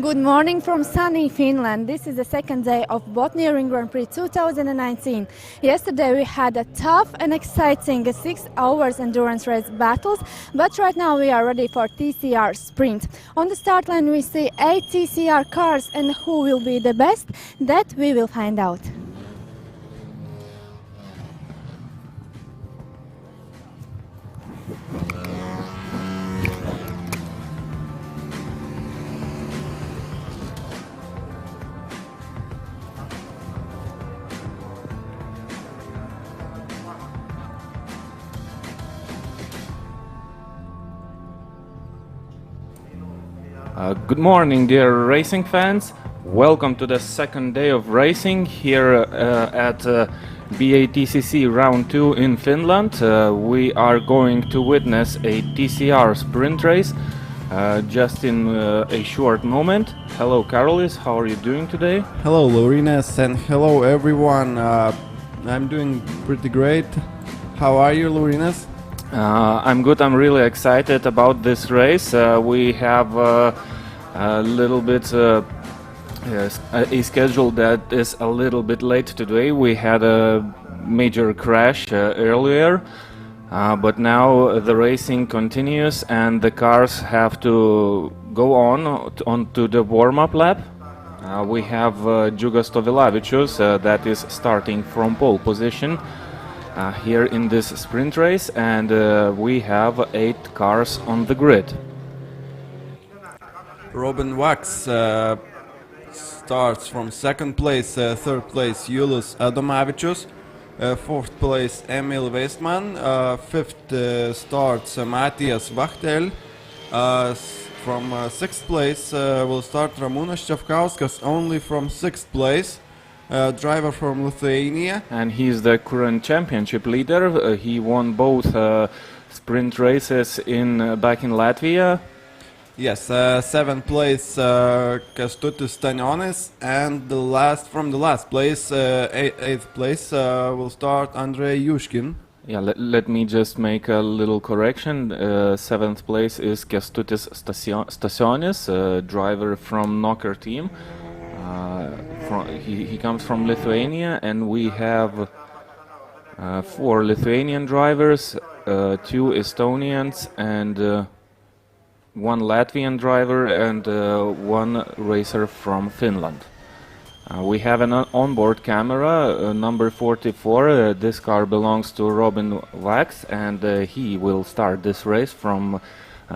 Good morning from sunny Finland. This is the second day of Botniering Grand Prix 2019. Yesterday we had a tough and exciting 6 hours endurance race battles, but right now we are ready for TCR Sprint. On the start line we see 8 TCR cars, and who will be the best? That we will find out. Good morning, dear racing fans. Welcome to the second day of racing here at BaTCC Round 2 in Finland. We are going to witness a TCR sprint race just in a short moment. Hello, Karolis. How are you doing today? Hello, Laurinus, and hello, everyone. I'm doing pretty great. How are you, Laurinus? I'm good. I'm really excited about this race. We have a little bit a schedule that is a little bit late today. We had a major crash earlier, but now the racing continues and the cars have to go onto the warm-up lap. We have Džiugas Tovilavičius that is starting from pole position here in this sprint race, and we have 8 cars on the grid. Robin Wax starts from second place, third place Julius Adomavičius, fourth place Emil Weistman, fifth starts Matthias Wachtel. From sixth place will start Ramūnas Čapkauskas, only from sixth place. Driver from Lithuania. And he's the current championship leader. He won both sprint races back in Latvia. Yes, seventh place Kęstutis Stanionis, and from the last place, eighth place, will start Andrei Yushkin. Yeah, let me just make a little correction. Seventh place is Kęstutis Stasionis, driver from Knocker team. He comes from Lithuania, and we have 4 Lithuanian drivers, 2 Estonians, and 1 Latvian driver, and 1 racer from Finland. We have an onboard camera, number 44. This car belongs to Robin Wax, and he will start this race from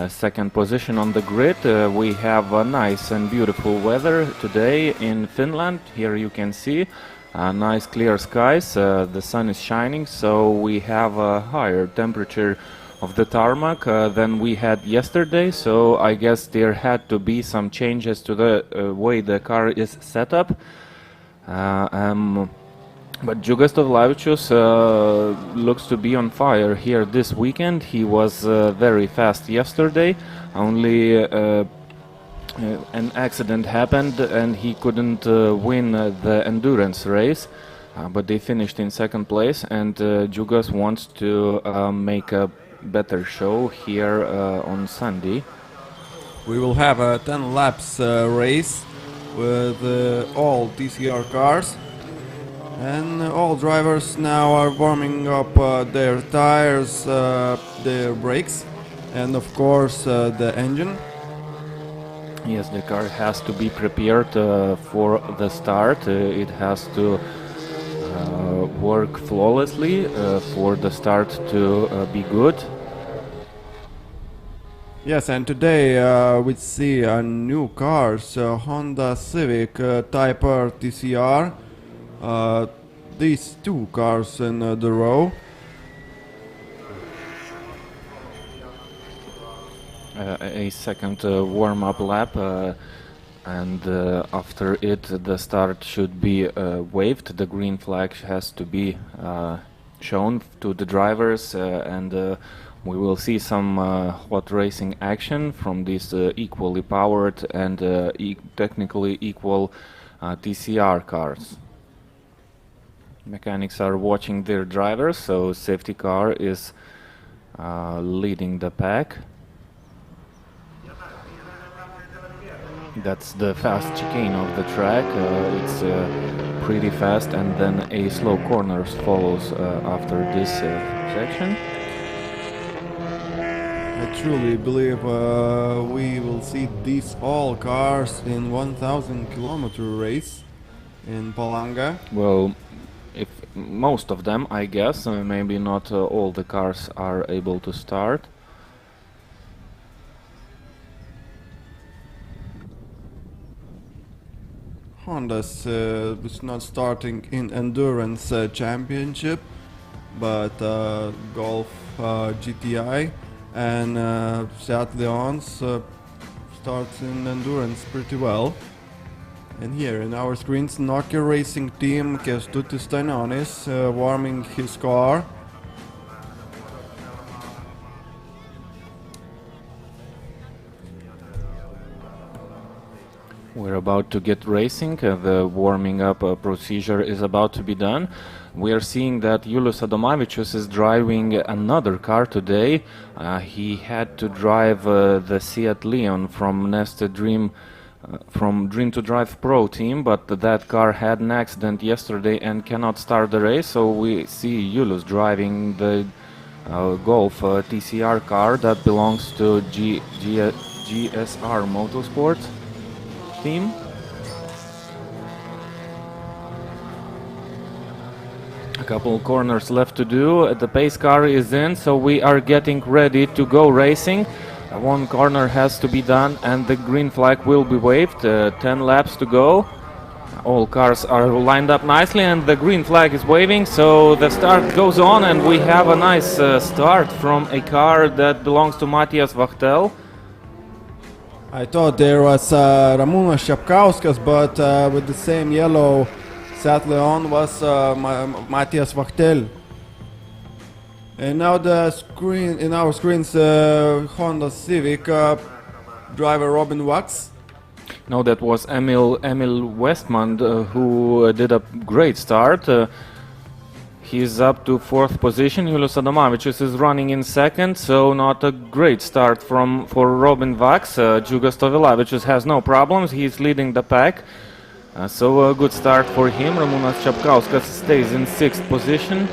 second position on the grid. We have a nice and beautiful weather today in Finland. Here you can see nice clear skies. The sun is shining, so we have a higher temperature of the tarmac than we had yesterday. So I guess there had to be some changes to the way the car is set up. But Džiugas Tovilavičius looks to be on fire here this weekend. He was very fast yesterday. Only an accident happened and he couldn't win the endurance race. But they finished in second place, and Džiugas wants to make a better show here on Sunday. We will have a 10 laps race with all TCR cars. And all drivers now are warming up their tires, their brakes, and of course the engine. Yes, the car has to be prepared for the start. It has to work flawlessly for the start to be good. Yes, and today we see new cars, Honda Civic Type R TCR. These two cars in the row. A second warm-up lap, and after it the start should be waved. The green flag has to be shown to the drivers, and we will see some hot racing action from these equally powered and technically equal TCR cars. Mechanics are watching their drivers, so safety car is leading the pack. That's the fast chicane of the track. It's pretty fast, and then a slow corner follows after this section. I truly believe we will see these all cars in 1,000 kilometer race in Palanga. Well, if most of them, I guess, maybe not all the cars are able to start. Honda's is not starting in endurance championship, but Golf GTI and Seat Leons starts in endurance pretty well. And here in our screens, Nokia Racing Team Kestutis Stanionis warming his car. We're about to get racing. The warming up procedure is about to be done. We are seeing that Julius Adomavicius is driving another car today. He had to drive the Seat Leon from Nested Dream, from Dream to Drive Pro team, but that car had an accident yesterday and cannot start the race. So we see Julius driving the Golf TCR car that belongs to GSR Motorsport team. A couple corners left to do. The pace car is in, so we are getting ready to go racing. One corner has to be done and the green flag will be waved. 10 laps to go. All cars are lined up nicely and the green flag is waving, so the start goes on, and we have a nice start from a car that belongs to Matthias Wachtel. I thought there was Ramūnas Čapkauskas, but with the same yellow Seat Leon was Matthias Wachtel. And now the screen in our screens, Honda Civic driver Robin Wax. No, that was Emil Westman who did a great start. He's up to 4th position. Julius Adomavicius is running in 2nd, so not a great start for Robin Wax. Džiugas Tovilavičius has no problems. He's leading the pack. So a good start for him. Ramūnas Čapkauskas stays in 6th position.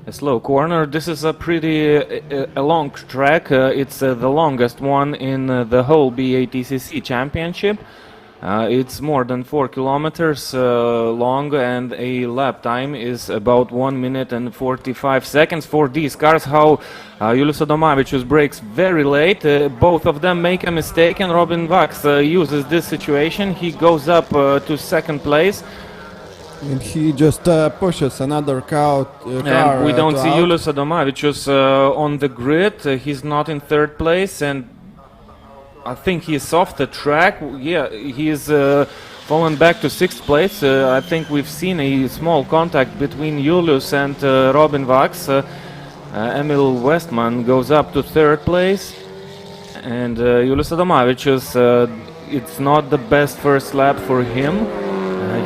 A slow corner. This is a pretty a long track. It's the longest one in the whole BaTCC championship. It's more than 4 kilometers long, and a lap time is about 1 minute and 45 seconds for these cars. How Julius Adomavicius brakes very late. Both of them make a mistake, and Robin Wax uses this situation. He goes up to 2nd place. And he just pushes another car. And we don't see Julius Adomavicius on the grid. He's not in 3rd place, and I think he's off the track. Yeah, he's fallen back to 6th place. I think we've seen a small contact between Julius and Robin Wax. Emil Westman goes up to 3rd place, and Julius Adomavicius, it's not the best first lap for him.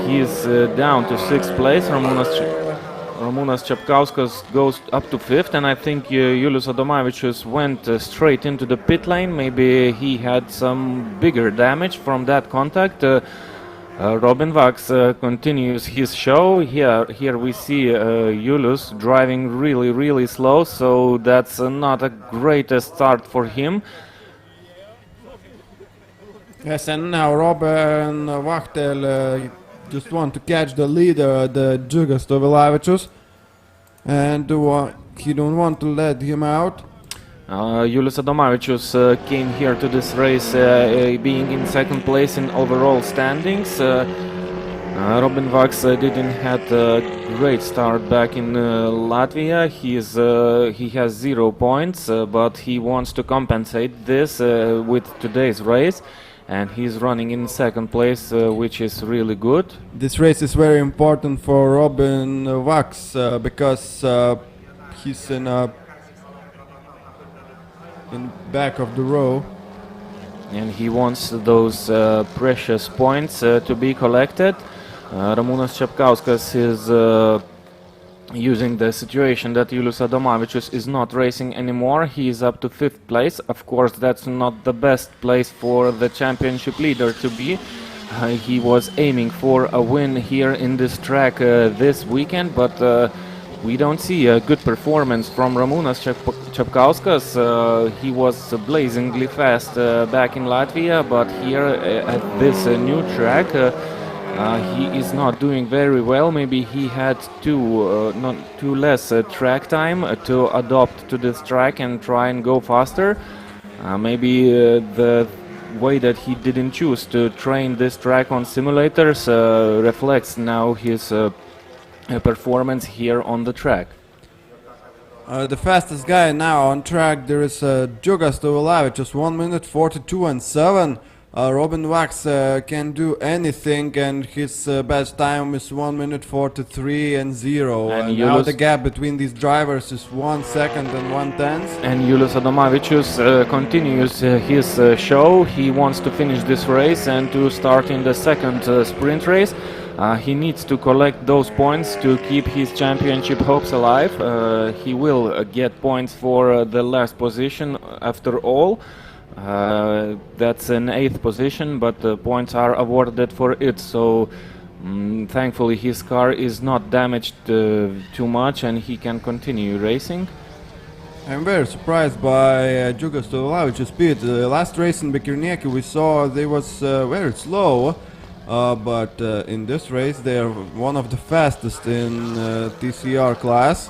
He's down to 6th place. Ramūnas Čapkauskas goes up to 5th, and I think Julius Adomavicius went straight into the pit lane. Maybe he had some bigger damage from that contact. Robin Wax continues his show. Here we see Julius driving really slow, so that's not a great start for him. Yes, and now Robin Wachtel just want to catch the leader, the Džiugas Tovilavičius, and he don't want to let him out. Julius Adomavičius came here to this race being in second place in overall standings. Robin Vax didn't had a great start back in Latvia. He has 0 points, but he wants to compensate this with today's race, and he's running in second place, which is really good. This race is very important for Robin Vax because he's in back of the row. And he wants those precious points to be collected. Ramūnas Čepkauskas is using the situation that Julius Adomavičius is not racing anymore. He is up to 5th place. Of course, that's not the best place for the championship leader to be. He was aiming for a win here in this track this weekend, but we don't see a good performance from Ramūnas Čepkauskas. He was blazingly fast back in Latvia, but here at this new track, he is not doing very well. Maybe he had too less track time to adopt to this track and try and go faster. Maybe the way that he didn't choose to train this track on simulators reflects now his performance here on the track. The fastest guy now on track, there is Džiugas Tovilavičius, 1 minute 42 and 7. Robin Vax can do anything, and his best time is 1 minute 43 and 0. And now the gap between these drivers is 1 second and 1/10. And Julius Adomavičius continues his show. He wants to finish this race and to start in the second sprint race. He needs to collect those points to keep his championship hopes alive. He will get points for the last position after all. That's an 8th position, but the points are awarded for it, so thankfully his car is not damaged too much and he can continue racing. I'm very surprised by Džiugas Tovilavičius' speed. Last race in Bekirnieki we saw they was very slow, but in this race they are one of the fastest in TCR class.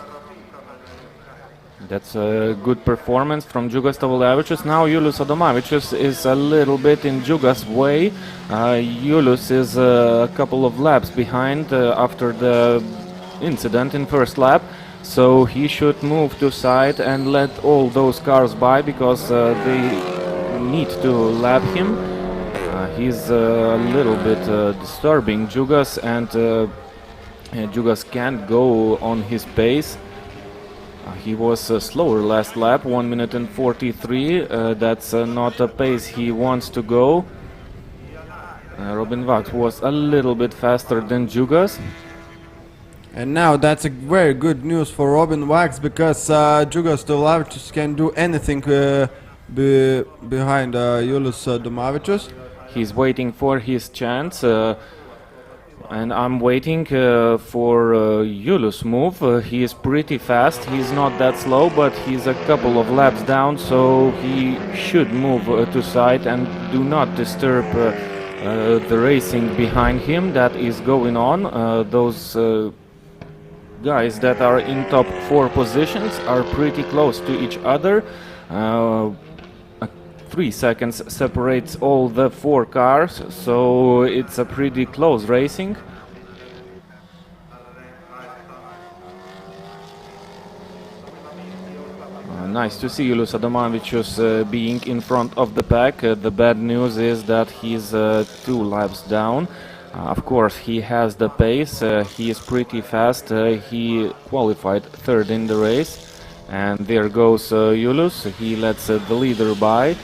That's a good performance from Džiugas Tovilavičius. Now Julius Adomavičius is a little bit in Džiugas' way. Julius is a couple of laps behind after the incident in first lap, so he should move to side and let all those cars by because they need to lap him. He's a little bit disturbing Džiugas, and Džiugas can't go on his pace. He was slower last lap, 1 minute and 43. That's not a pace he wants to go. Robin Vax was a little bit faster than Džiugas. And now that's a very good news for Robin Vax because Džiugas Tovilavičius can do anything behind Julius Adomavičius. He's waiting for his chance. And I'm waiting for Julius' move. He is pretty fast. He's not that slow, but he's a couple of laps down, so he should move to side and do not disturb the racing behind him that is going on. Those guys that are in top 4 positions are pretty close to each other. 3 seconds separates all the 4 cars, so it's a pretty close racing. Nice to see Julius Adomavičius being in front of the pack. The bad news is that he's 2 laps down. Of course, he has the pace, he is pretty fast. He qualified 3rd in the race, and there goes Julius. He lets the leader by.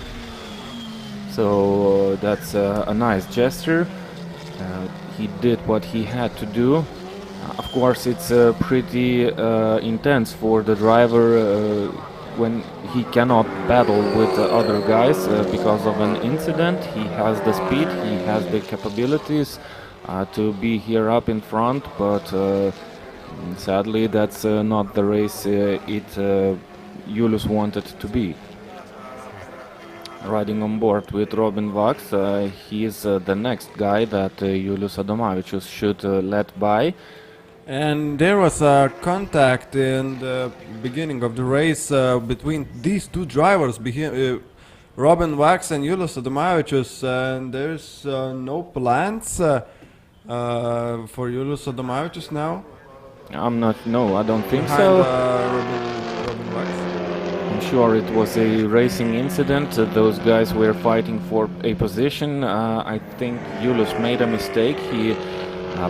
So that's a nice gesture. He did what he had to do. Of course, it's pretty intense for the driver when he cannot battle with the other guys because of an incident. He has the speed, he has the capabilities to be here up in front, but sadly that's not the race Julius wanted to be. riding on board with Robin Vax. He is the next guy that Julius Adomavičius should let by. And there was a contact in the beginning of the race between these two drivers, Robin Vax and Julius Adomavičius, and there's no plans for Julius Adomavičius now. No, I don't think Behind, so. Robin Vax. I'm sure it was a racing incident. Those guys were fighting for a position. I think Julius made a mistake. He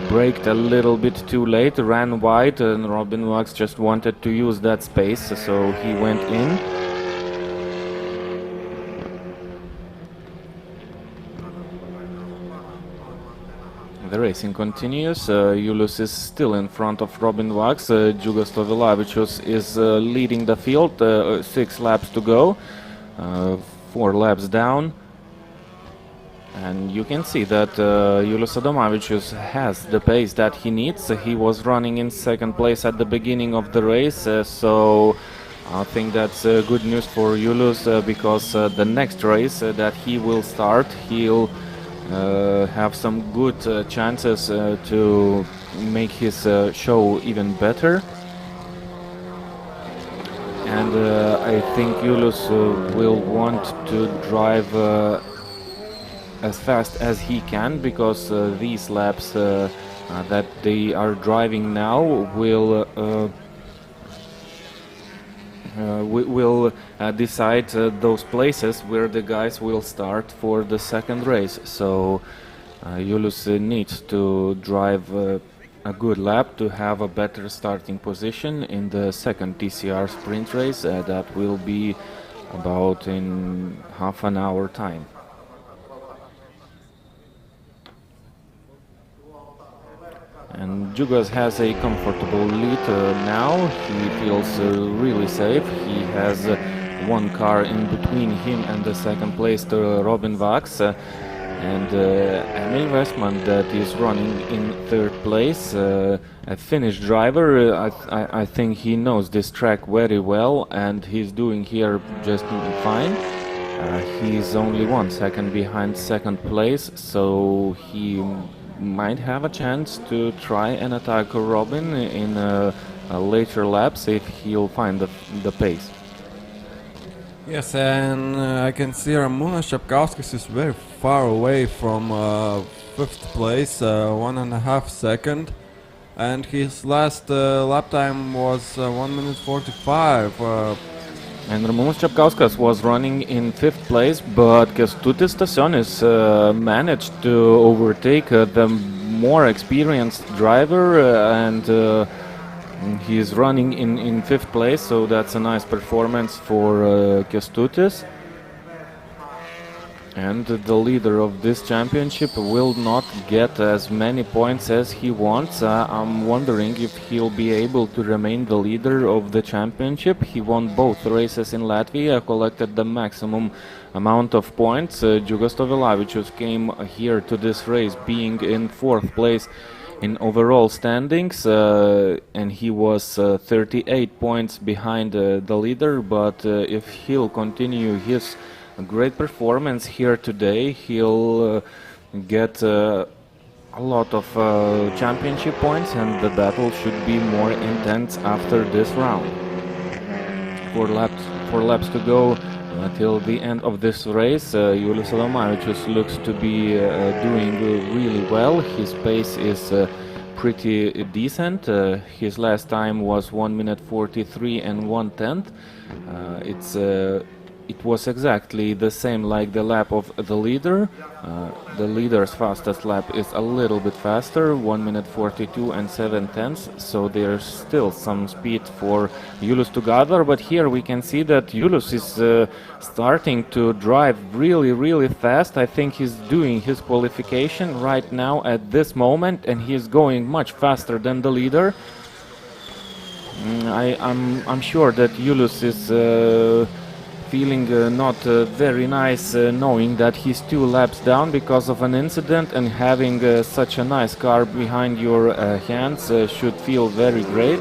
braked a little bit too late, ran wide, and Robin Vax just wanted to use that space, so he went in. The racing continues. Julius is still in front of Robin Vax. Džiugas Tovilavičius is leading the field. 6 laps to go. 4 laps down. And you can see that Julius Adomavičius has the pace that he needs. He was running in second place at the beginning of the race, so I think that's good news for Julius because the next race that he will start, he'll have some good chances to make his show even better. And I think Julius will want to drive as fast as he can, because these laps that they are driving now will decide those places where the guys will start for the second race. So Julius needs to drive a good lap to have a better starting position in the second TCR sprint race that will be about in half an hour time. And Džiugas has a comfortable lead now. He feels really safe. He has one car in between him and the second place to Robin Vax. And Emil Westman that is running in third place, a Finnish driver. I think he knows this track very well, and he's doing here just fine. He's only 1 second behind second place, so he might have a chance to try and attack Robin in later laps if he'll find the pace. Yes, and I can see Ramūnas Čapkauskas is very far away from 5th place, 1.5 seconds, and his last lap time was 1 minute 45. And Ramūnas Čapkauskas was running in 5th place, but Kęstutis Stasionis managed to overtake the more experienced driver, and he is running in 5th place, so that's a nice performance for Kęstutis. And the leader of this championship will not get as many points as he wants. I'm wondering if he'll be able to remain the leader of the championship. He won both races in Latvia, collected the maximum amount of points. Džiugas Tovilavičius came here to this race being in 4th place in overall standings, and he was 38 points behind the leader, but if he'll continue his great performance here today, he'll get a lot of championship points, and the battle should be more intense after this round. 4 laps to go till the end of this race. Julius Adomavičius looks to be doing really well. His pace is pretty decent. His last time was 1 minute 43 and 1/10. It was exactly the same like the lap of the leader. The leader's fastest lap is a little bit faster, 1 minute 42 and 7/10, so there's still some speed for Julius to gather, but here we can see that Julius is starting to drive really fast. I think he's doing his qualification right now at this moment, and he's going much faster than the leader. I'm sure that Julius is feeling not very nice, knowing that he's 2 laps down because of an incident, and having such a nice car behind your hands should feel very great.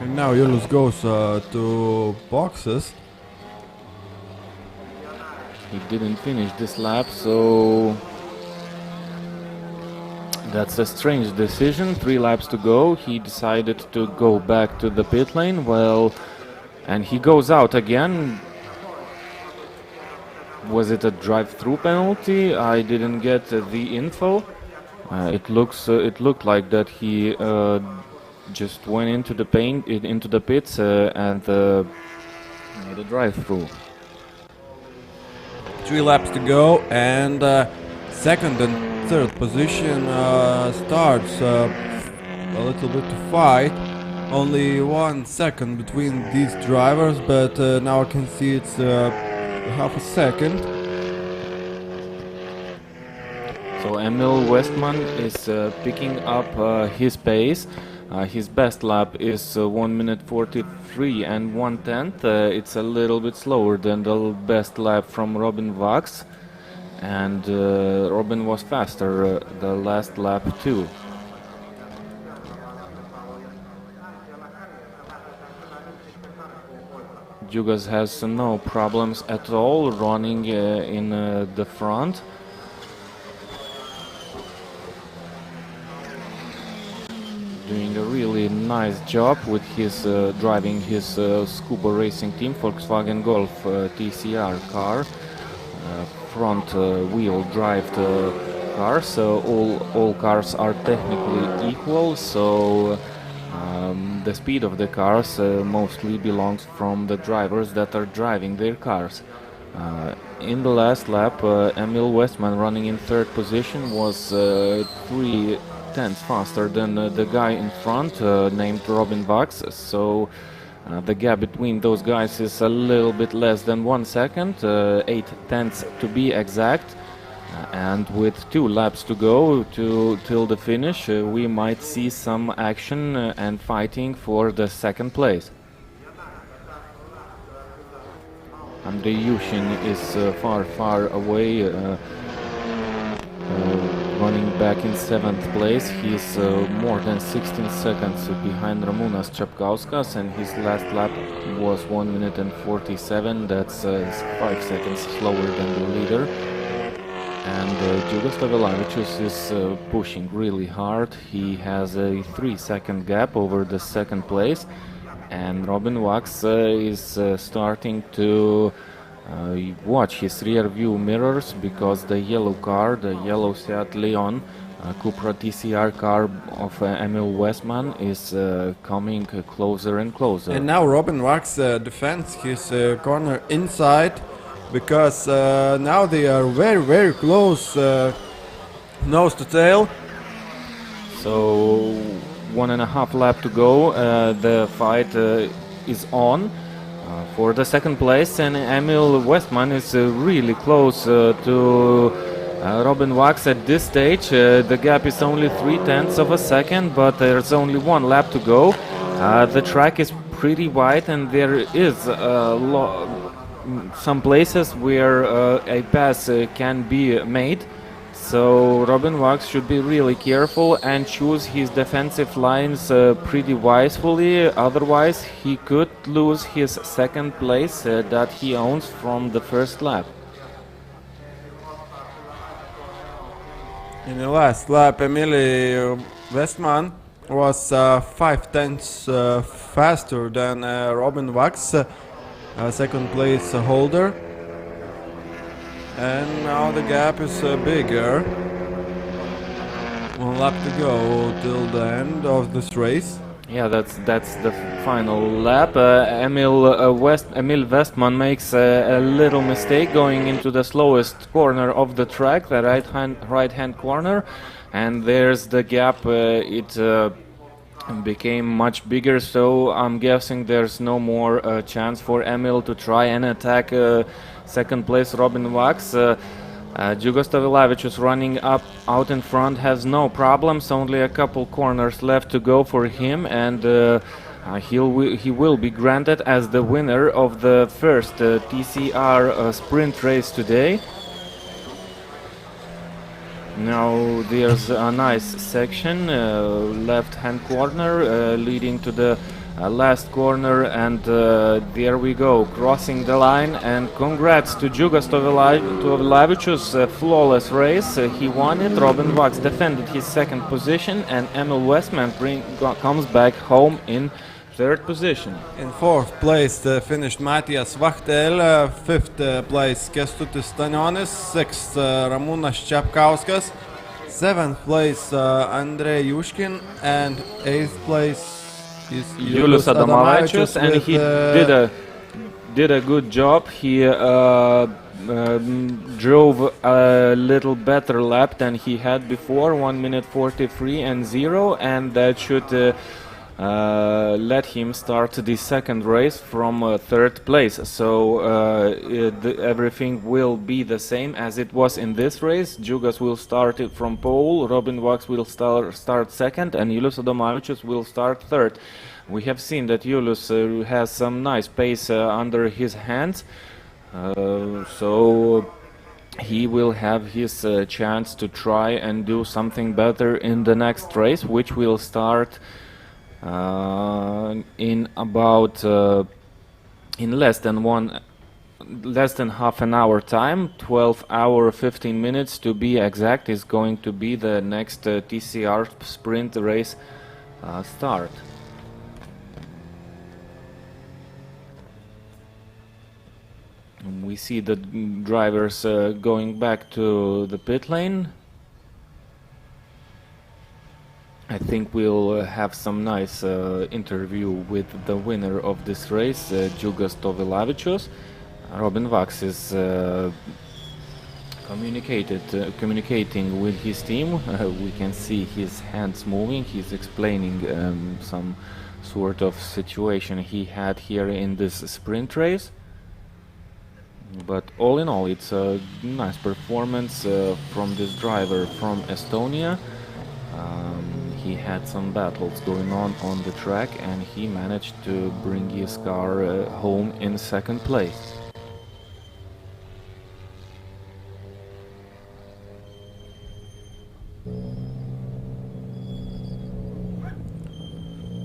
And now Julius goes to boxes. He didn't finish this lap, so that's a strange decision. 3 laps to go. He decided to go back to the pit lane. Well, and he goes out again. Was it a drive-through penalty? I didn't get the info. It looked like that he just went into the pits and made a drive-through. 3 laps to go, and second and third position starts a little bit to fight. Only 1 second between these drivers, but now I can see it's half a second. So Emil Westman is picking up his pace. His best lap is 1 minute 43 and 1/10. It's a little bit slower than the best lap from Robin Vax, and Robin was faster the last lap too. Džiugas has no problems at all running in the front. Doing a really nice job with his driving his Scuba Racing Team Volkswagen Golf TCR car, front wheel drive car. So all cars are technically equal. So the speed of the cars mostly belongs from the drivers that are driving their cars. In the last lap, Emil Westman, running in third position, was 3/10 faster than the guy in front, named Robin Vax. So the gap between those guys is a little bit less than 1 second, 8/10 to be exact. And with 2 laps to go till the finish, we might see some action and fighting for the second place. Andrei Yushin is far away, running back in 7th place. He's more than 16 seconds behind Ramūnas Čapkauskas, and his last lap was 1 minute and 47. That's 5 seconds slower than the leader. And Džiugas Tavelavičius is pushing really hard. He has a 3-second gap over the second place, and Robin Vax is starting to watch his rear view mirrors, because the yellow car, the yellow Seat Leon Cupra TCR car of Emil Westman, is coming closer and closer. And now Robin Vax defends his corner inside, because now they are very close, nose to tail. So 1.5 lap to go. The fight is on for the second place, and Emil Westman is really close to Robin Vax at this stage. The gap is only 0.3 of a second, but there's only 1 lap to go. The track is pretty wide, and there is some places where a pass can be made. So Robin Vax should be really careful and choose his defensive lines pretty wisely, otherwise he could lose his second place that he owns from the first lap. In the last lap, Emil Westman was 0.5 faster than Robin Vax, second place holder. And now the gap is bigger. 1 lap to go till the end of this race. Yeah, that's the final lap. Emil Westman makes a little mistake going into the slowest corner of the track, the right-hand corner, and there's the gap. It became much bigger, so I'm guessing there's no more chance for Emil to try and attack second place Robin Vax. Džiugas Tavelavičius running out in front has no problems, only a couple corners left to go for him, and he will be granted as the winner of the first TCR sprint race today. Now there's a nice section, left hand corner, leading to the last corner, and there we go, crossing the line. And congrats to Džiugas Tovilavičius, flawless race. He won it. Robin Vaks defended his second position, and Emil Westman comes back home in third position. In fourth place finished Matijas Vachtel, fifth place Kestutis Stanionis, sixth Ramūnas Čepkauskas, seventh place Andrei Yushkin, and eighth place is Julius Adomavičius, and he did a good job. He drove a little better lap than he had before, 1 minute 43 and 0, and that should let him start the second race from third place. So everything will be the same as it was in this race. Džiugas will start it from pole, Robin Vaks will start second, and Julius Adomavičius will start third. We have seen that Julius has some nice pace under his hands, so he will have his chance to try and do something better in the next race, which will start in about in less than half an hour time. 12 hour 15 minutes to be exact is going to be the next TCR sprint race start. And we see the drivers going back to the pit lane. I think we'll have some nice interview with the winner of this race, Džiugas Tovilavičius. Robin Vaks is communicating with his team. We can see his hands moving. He's explaining some sort of situation he had here in this sprint race. But all in all, it's a nice performance from this driver from Estonia. He had some battles going on the track, and he managed to bring his car home in second place.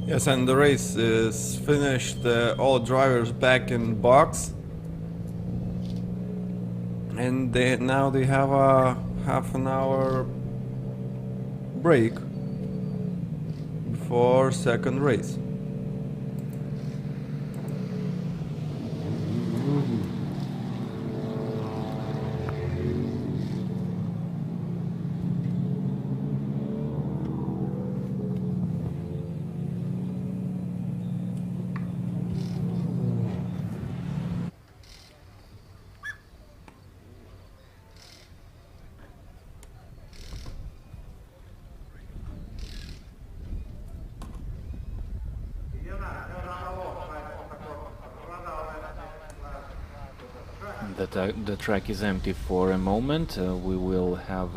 Yes, and the race is finished. All drivers back in box, and now they have a half an hour break before second race. The track is empty for a moment. We will have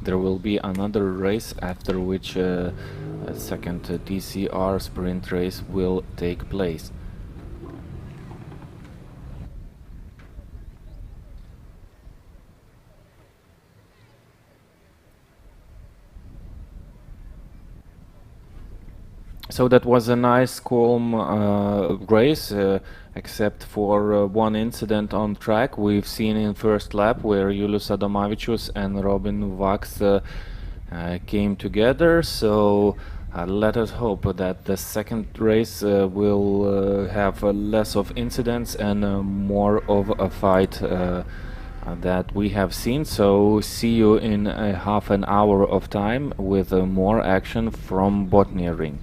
there will be another race, after which a second TCR sprint race will take place. So that was a nice, calm race, except for one incident on track we've seen in first lap, where Julius Adomavičius and Robin Vaks came together. So let us hope that the second race will have less of incidents and more of a fight that we have seen. So see you in a half an hour of time with more action from Botnia Ring.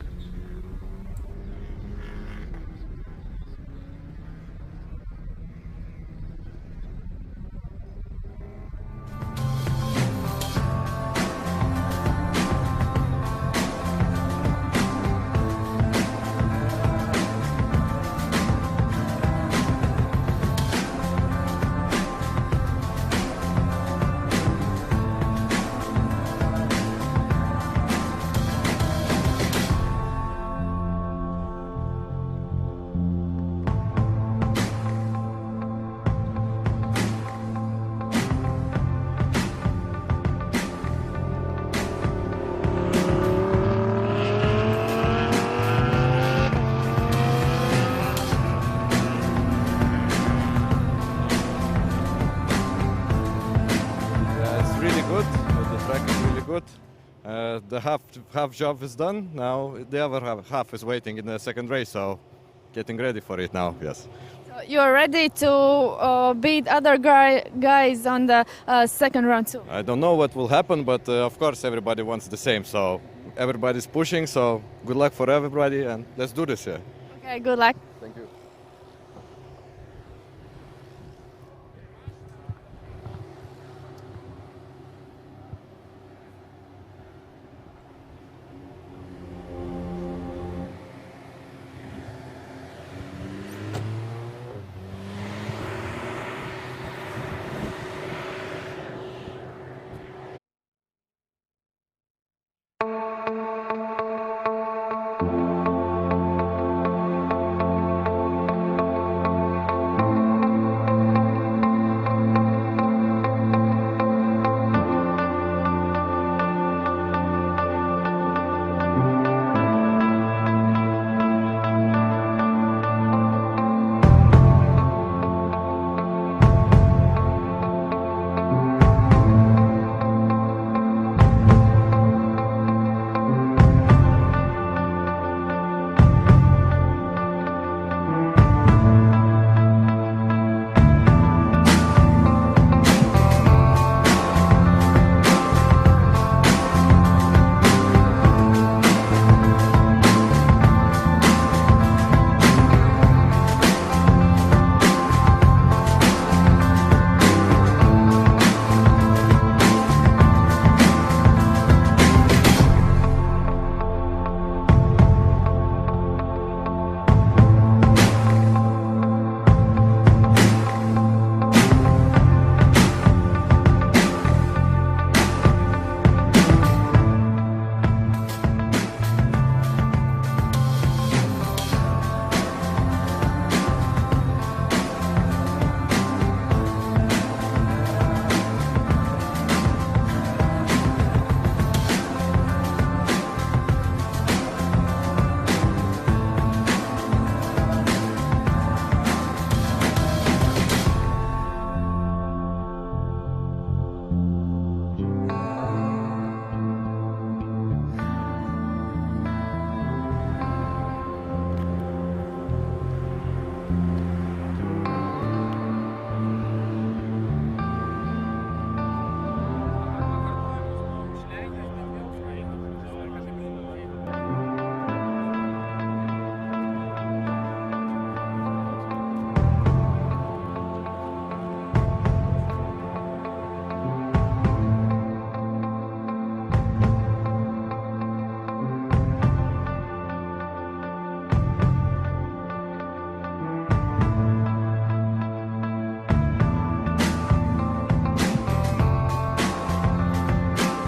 good. The track is really good. The half job is done. Now the other half is waiting in the second race, so getting ready for it now. Yes. So you're ready to beat other guys on the second round too. I don't know what will happen, but of course everybody wants the same. So everybody's pushing. So good luck for everybody, and let's do this. Yeah. Okay, good luck.